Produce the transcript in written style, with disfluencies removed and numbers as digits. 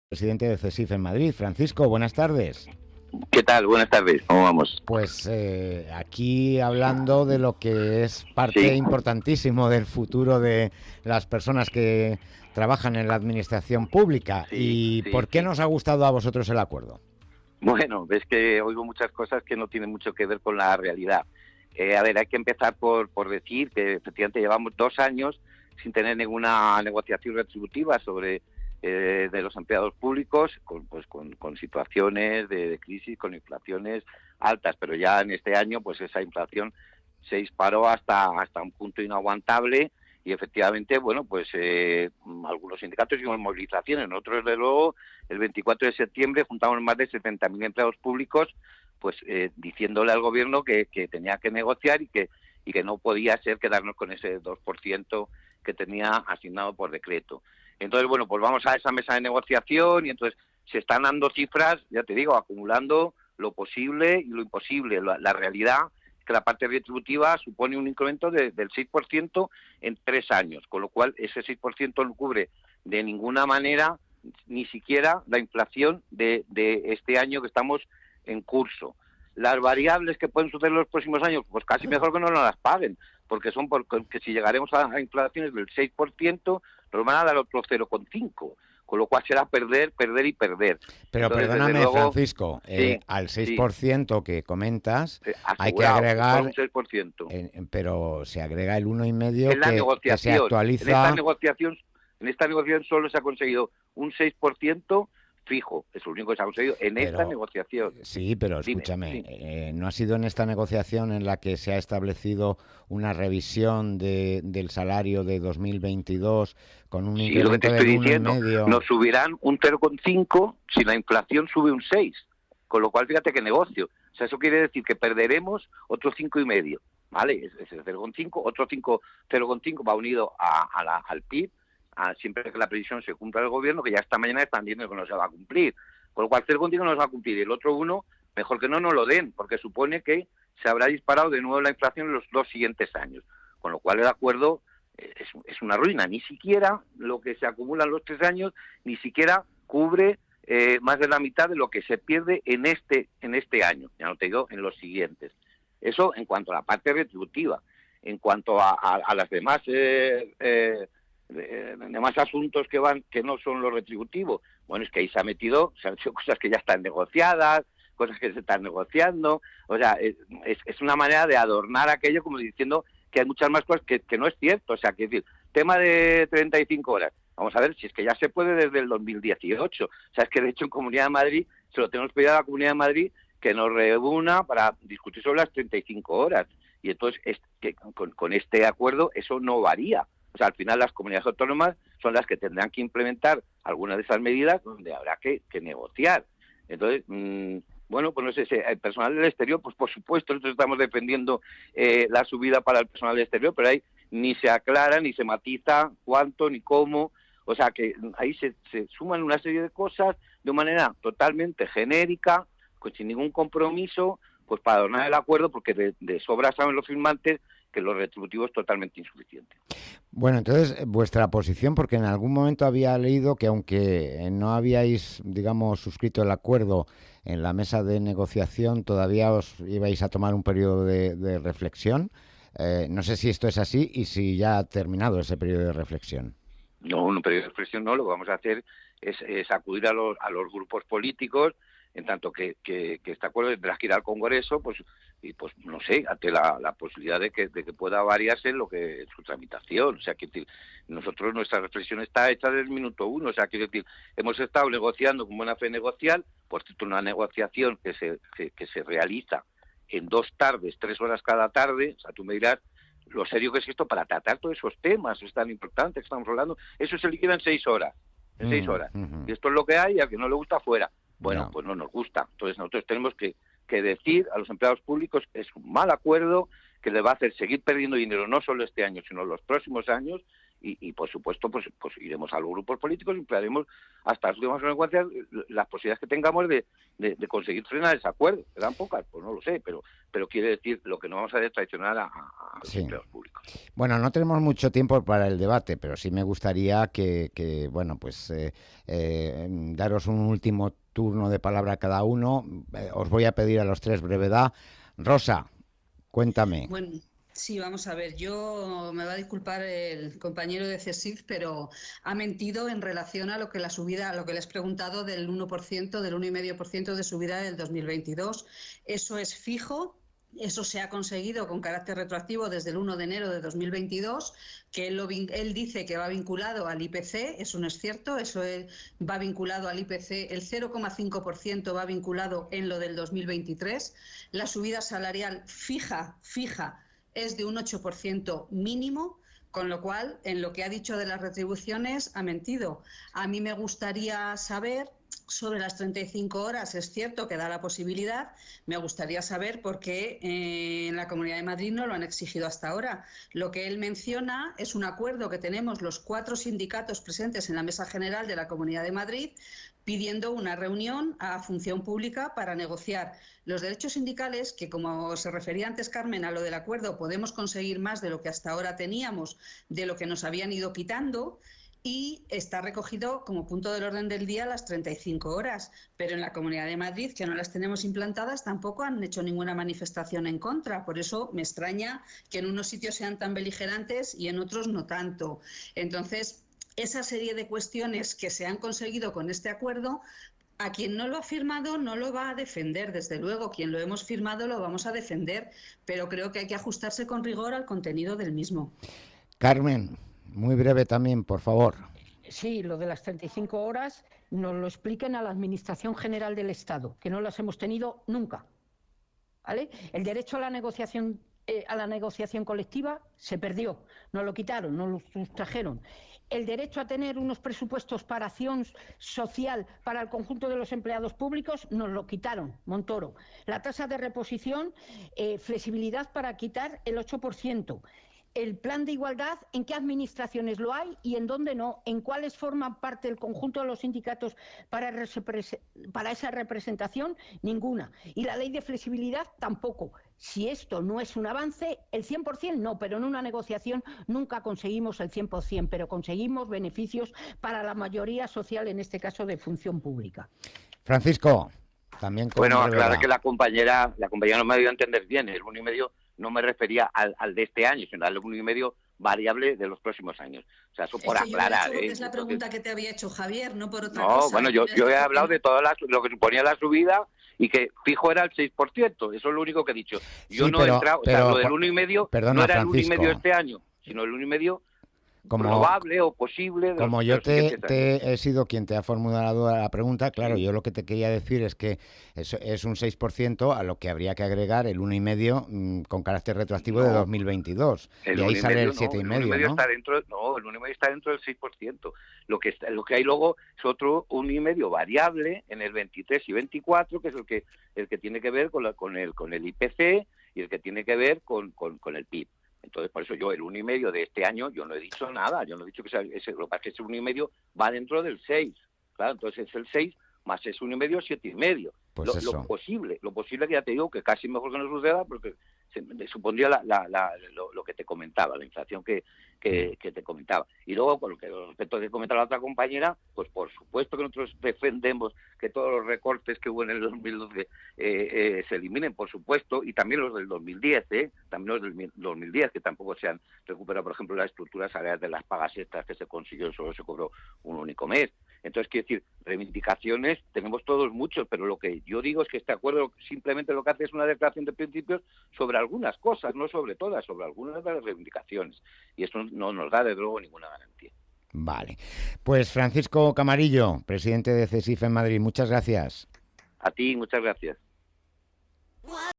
Presidente de CESIF en Madrid. Francisco, buenas tardes. ¿Qué tal? Buenas tardes, ¿cómo vamos? Pues aquí hablando de lo que es parte Sí, importantísimo del futuro de las personas que trabajan en la administración pública. sí, ¿Y sí, por qué sí. nos ha gustado a vosotros el acuerdo? Bueno, ves que oigo muchas cosas que no tienen mucho que ver con la realidad. A ver, hay que empezar por decir que efectivamente llevamos 2 años sin tener ninguna negociación retributiva sobre de los empleados públicos, con situaciones de crisis, con inflaciones altas, pero ya en este año pues esa inflación se disparó hasta un punto inaguantable y efectivamente, bueno, pues algunos sindicatos hicimos movilizaciones. Nosotros, desde luego, el 24 de septiembre juntamos más de 70.000 empleados públicos, pues diciéndole al gobierno que tenía que negociar y que no podía ser quedarnos con ese 2% que tenía asignado por decreto. Entonces, bueno, pues vamos a esa mesa de negociación y entonces se están dando cifras, ya te digo, acumulando lo posible y lo imposible. La realidad es que la parte retributiva supone un incremento del 6% en 3 años, con lo cual ese 6% no cubre de ninguna manera ni siquiera la inflación de este año que estamos en curso. Las variables que pueden suceder en los próximos años, pues casi mejor que no nos las paguen, porque porque si llegaremos a inflaciones del 6%, nos van a dar otro 0,5%, con lo cual será perder, perder y perder. Pero Entonces, desde perdóname, luego, Francisco, sí, al sí, 6% que comentas hay que asegurado, que solo un agregar, 6%. pero se agrega el 1,5 En la que se negociación, actualiza. en esta negociación solo se ha conseguido un 6% fijo, es lo único que se ha conseguido en esta Pero negociación. sí, pero Dime, escúchame, sí. ¿no ha sido en esta negociación en la que se ha establecido una revisión del salario de 2022 con un Sí, lo que te incremento estoy del uno y diciendo, medio? nos subirán un 0,5 si la inflación sube un 6, con lo cual fíjate qué negocio. O sea, eso quiere decir que perderemos otro 5,5, ¿vale? Es el 0,5, otro 5, 0,5 va unido al PIB, siempre que la previsión se cumpla del gobierno, que ya esta mañana están diciendo que no se va a cumplir. Con lo cual 0,5 no se va a cumplir, y el otro 1, mejor que no nos lo den, porque supone que se habrá disparado de nuevo la inflación en los 2 siguientes años. Con lo cual el acuerdo es una ruina. Ni siquiera lo que se acumula en los 3 años, ni siquiera cubre más de la mitad de lo que se pierde en este año, ya no te digo en los siguientes. Eso en cuanto a la parte retributiva. En cuanto a las demás demás asuntos que no son los retributivos, bueno, es que ahí se han hecho cosas que ya están negociadas, cosas que se están negociando, o sea, es una manera de adornar aquello como diciendo que hay muchas más cosas que no es cierto. O sea, que decir, tema de 35 horas, vamos a ver si es que ya se puede desde el 2018. O sea, es que de hecho en Comunidad de Madrid se lo tenemos pedido a la Comunidad de Madrid que nos reúna para discutir sobre las 35 horas. Y entonces con este acuerdo eso no varía. O sea, al final las comunidades autónomas son las que tendrán que implementar algunas de esas medidas donde habrá que negociar. Entonces, bueno, pues no sé, el personal del exterior, pues por supuesto, nosotros estamos defendiendo la subida para el personal del exterior, pero ahí ni se aclara, ni se matiza cuánto, ni cómo. O sea, que ahí se suman una serie de cosas de manera totalmente genérica, pues sin ningún compromiso, pues para adornar el acuerdo, porque de sobra saben los firmantes que lo retributivo es totalmente insuficiente. Bueno, entonces, vuestra posición, porque en algún momento había leído que aunque no habíais, digamos, suscrito el acuerdo en la mesa de negociación, todavía os ibais a tomar un periodo de reflexión. No sé si esto es así y si ya ha terminado ese periodo de reflexión. No, un periodo de reflexión no, lo que vamos a hacer es acudir a los grupos políticos, en tanto que este acuerdo tendrá que ir al Congreso, pues, y pues no sé, ante la posibilidad de que pueda variarse en su tramitación. O sea, que nosotros, nuestra reflexión está hecha desde el minuto uno. O sea, quiero decir, hemos estado negociando con buena fe negocial, por cierto, una negociación que se realiza en 2 tardes, 3 horas cada tarde. O sea, tú me dirás lo serio que es esto para tratar todos esos temas, es tan importante que estamos hablando. Eso se liquida en 6 horas, y esto es lo que hay, y al que no le gusta, fuera. Bueno, No. pues no nos gusta. Entonces nosotros tenemos que decir a los empleados públicos que es un mal acuerdo, que le va a hacer seguir perdiendo dinero no solo este año, sino los próximos años, y por supuesto pues iremos a los grupos políticos y emplearemos hasta las últimas consecuencias las posibilidades que tengamos de conseguir frenar ese acuerdo. ¿Serán pocas? Pues no lo sé, pero quiere decir lo que no vamos a hacer es traicionar a los empleados públicos. Bueno, no tenemos mucho tiempo para el debate, pero sí me gustaría que bueno, pues daros un último turno de palabra a cada uno. Os voy a pedir a los tres brevedad. Rosa, cuéntame. Bueno, sí, vamos a ver. Yo me va a disculpar el compañero de CSIC, pero ha mentido en relación a lo que la subida, a lo que le has preguntado del 1%, del 1,5% de subida del 2022. Eso es fijo. Eso se ha conseguido con carácter retroactivo desde el 1 de enero de 2022, que él dice que va vinculado al IPC, eso no es cierto, eso va vinculado al IPC, el 0,5% va vinculado en lo del 2023, la subida salarial fija es de un 8% mínimo, con lo cual, en lo que ha dicho de las retribuciones, ha mentido. A mí me gustaría saber sobre las 35 horas, es cierto que da la posibilidad, me gustaría saber por qué en la Comunidad de Madrid no lo han exigido hasta ahora. Lo que él menciona es un acuerdo que tenemos los 4 sindicatos presentes en la Mesa General de la Comunidad de Madrid, pidiendo una reunión a Función Pública para negociar los derechos sindicales, que como se refería antes Carmen a lo del acuerdo, podemos conseguir más de lo que hasta ahora teníamos, de lo que nos habían ido quitando, y está recogido como punto del orden del día las 35 horas, pero en la Comunidad de Madrid, que no las tenemos implantadas, tampoco han hecho ninguna manifestación en contra. Por eso me extraña que en unos sitios sean tan beligerantes y en otros no tanto. Entonces, esa serie de cuestiones que se han conseguido con este acuerdo, a quien no lo ha firmado no lo va a defender, desde luego. Quien lo hemos firmado lo vamos a defender, pero creo que hay que ajustarse con rigor al contenido del mismo. Carmen, muy breve también, por favor. Sí, lo de las 35 horas nos lo expliquen a la Administración General del Estado, que no las hemos tenido nunca. ¿Vale? El derecho a la negociación colectiva se perdió, nos lo quitaron, nos lo sustrajeron. El derecho a tener unos presupuestos para acción social para el conjunto de los empleados públicos nos lo quitaron, Montoro. La tasa de reposición, flexibilidad para quitar el 8%. El plan de igualdad, ¿en qué administraciones lo hay y en dónde no? ¿En cuáles forman parte del conjunto de los sindicatos para esa representación? Ninguna. Y la ley de flexibilidad tampoco. Si esto no es un avance, el 100% no, pero en una negociación nunca conseguimos el 100%, pero conseguimos beneficios para la mayoría social, en este caso de función pública. Francisco, también con Bueno, aclarar que la compañera no me ha debido entender bien, el 1,5 no me refería al de este año, sino al 1,5 variable de los próximos años. O sea, eso por aclarar. Es la pregunta que te había hecho Javier, no por otra cosa. No, bueno, yo he hablado de lo que suponía la subida y que fijo era el 6%. Eso es lo único que he dicho. Yo sí, no he entrado, o sea, lo del 1,5 perdona, no era Francisco, el 1,5 este año, sino el 1,5 probable o posible. Como yo he sido quien te ha formulado la pregunta, claro, yo lo que te quería decir es que es un 6% a lo que habría que agregar el 1,5 con carácter retroactivo de 2022. Y ahí sale el 7,5, ¿no? El 1,5 está dentro del 6%. Lo que hay luego es otro 1,5 variable en el 23 y 24, que es el que tiene que ver con el IPC y el que tiene que ver con el PIB. Entonces, por eso yo el 1,5 de este año, yo no he dicho nada, yo no he dicho que lo que pasa es que ese 1,5 va dentro del 6, claro, entonces es el 6 más ese 1,5, 7,5. Pues lo posible que ya te digo que casi mejor que no suceda, porque supondría lo que te comentaba, la inflación que te comentaba. Y luego, con respecto a lo que comentaba la otra compañera, pues por supuesto que nosotros defendemos que todos los recortes que hubo en el 2012 se eliminen, por supuesto, y también los del 2010, también los del 2010, que tampoco se han recuperado, por ejemplo, las estructuras salariales de las pagas extras que se consiguió, solo se cobró un único mes. Entonces, quiero decir, reivindicaciones tenemos todos muchos, pero lo que yo digo es que este acuerdo simplemente lo que hace es una declaración de principios sobre algunas cosas, no sobre todas, sobre algunas de las reivindicaciones. Y esto no nos da, desde luego, ninguna garantía. Vale. Pues Francisco Camarillo, presidente de CESIF en Madrid, muchas gracias. A ti, muchas gracias.